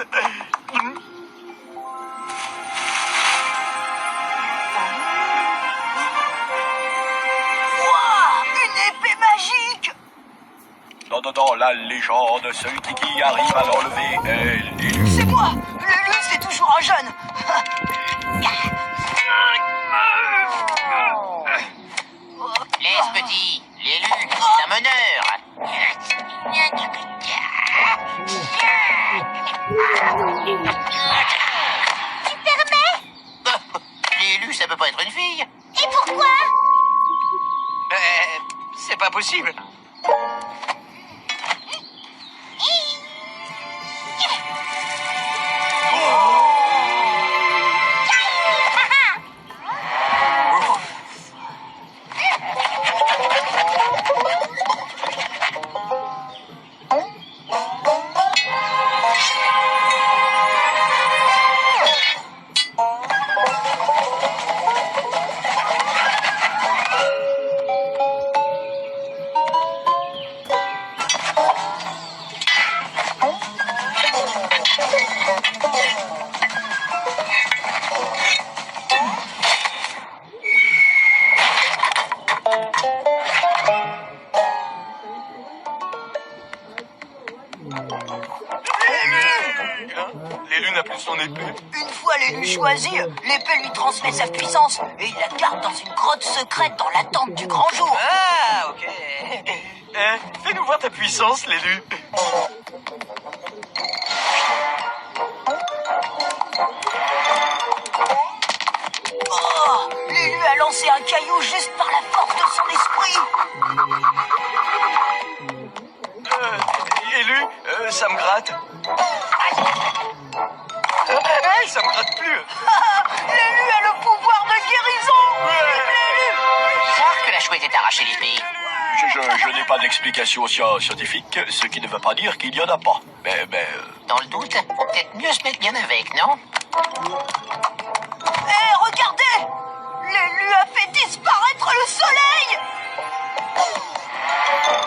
Une épée magique! Dans la légende, celui qui arrive à l'enlever est l'élu. C'est moi! L'élu, c'est toujours un jeune! Laisse, petit. L'élu, c'est un meneur. Tu permets? L'élu, ça peut pas être une fille. Et pourquoi? C'est pas possible. L'élu n'a plus son épée. Une fois l'élu choisi, l'épée lui transmet sa puissance et il la garde dans une grotte secrète dans l'attente du grand jour. Ah, ok. Fais-nous voir ta puissance, l'élu. Oh, l'élu a lancé un caillou juste par la force de son esprit. Élu, ça me gratte. Ça me gratte plus. L'élu a le pouvoir de guérison. Vive l'élu! Bizarre que la chouette ait arraché l'épée. Je n'ai pas d'explication scientifique, ce qui ne veut pas dire qu'il n'y en a pas. Mais Dans le doute, faut peut-être mieux se mettre bien avec, non? Hé, regardez! L'élu a fait disparaître le soleil!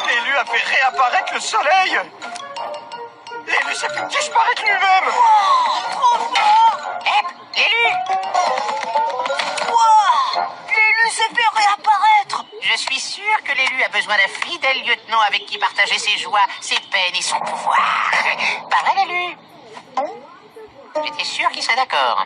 L'élu a fait réapparaître le soleil. L'élu s'est fait disparaître lui-même. Oh, trop fort! Hep, l'élu! Wow! L'élu s'est fait réapparaître! Je suis sûr que l'élu a besoin d'un fidèle lieutenant avec qui partager ses joies, ses peines et son pouvoir. Pas vrai, l'élu? J'étais sûr qu'il serait d'accord.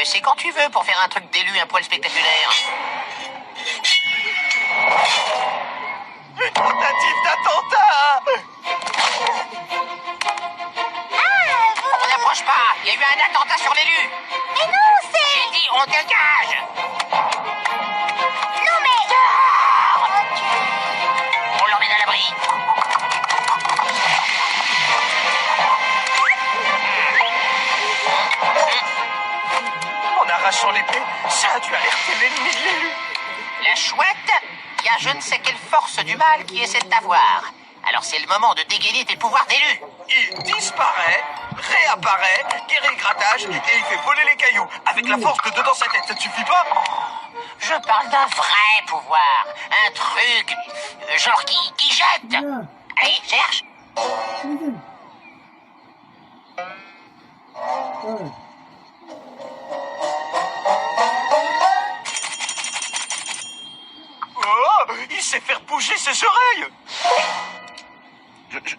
C'est quand tu veux pour faire un truc d'élu un poil spectaculaire. Une tentative d'attentat. On n'approche pas. Il y a eu un attentat sur l'élu. Mais non, c'est... J'ai dit on dégage. Non, mais... On l'emmène à l'abri. En arrachant l'épée, ça a dû alerter l'ennemi de l'élu. La chouette, il y a je ne sais quelle force du mal qui essaie de t'avoir. Alors c'est le moment de dégainer tes pouvoirs d'élu. Il disparaît, réapparaît, guérit le grattage et il fait voler les cailloux. Avec la force de deux dans sa tête, ça te suffit pas? Je parle d'un vrai pouvoir. Un truc, genre qui jette. Allez, cherche. Oh, il sait faire bouger ses oreilles.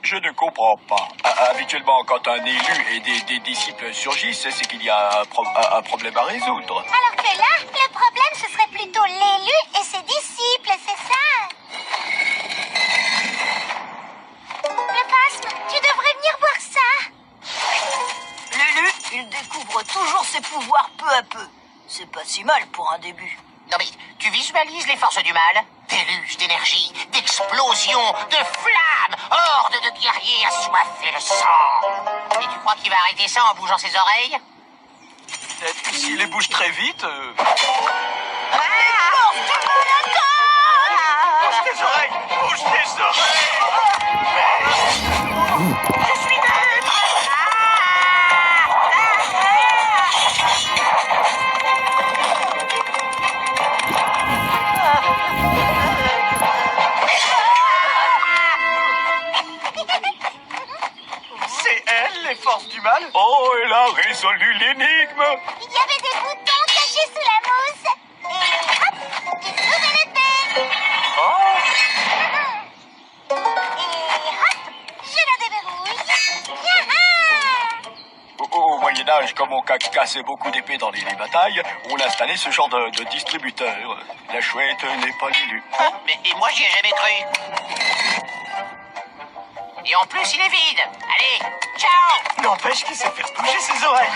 je ne comprends pas. Habituellement, quand un élu et des disciples surgissent, c'est qu'il y a un problème à résoudre. Alors que là, le problème, ce serait plutôt l'élu et ses disciples, c'est ça? Le Phasme, tu devrais venir voir ça. L'élu, il découvre toujours ses pouvoirs peu à peu. C'est pas si mal pour un début. Non mais, tu visualises les forces du mal? Déluge d'énergie, d'explosion, de flammes. horde de guerriers assoiffés de sang. Et tu crois qu'il va arrêter ça en bougeant ses oreilles? Peut-être que s'il les bouge très vite... Bouge tes oreilles! Bouge tes oreilles! Je suis maître. C'est elle, les forces du mal? Oh, elle a résolu l'énigme. Il y avait des boutons cachés sous la mousse. Et hop, une nouvelle épée. Oh, Et hop, je la déverrouille. Yaha! Au Moyen-Âge, comme on cassait beaucoup d'épées dans les batailles, on installait ce genre de distributeur. La chouette n'est pas l'élu. Mais et moi, j'y ai jamais cru. Et en plus, il est vide. Allez, ciao. N'empêche qu'il sait faire bouger ses oreilles.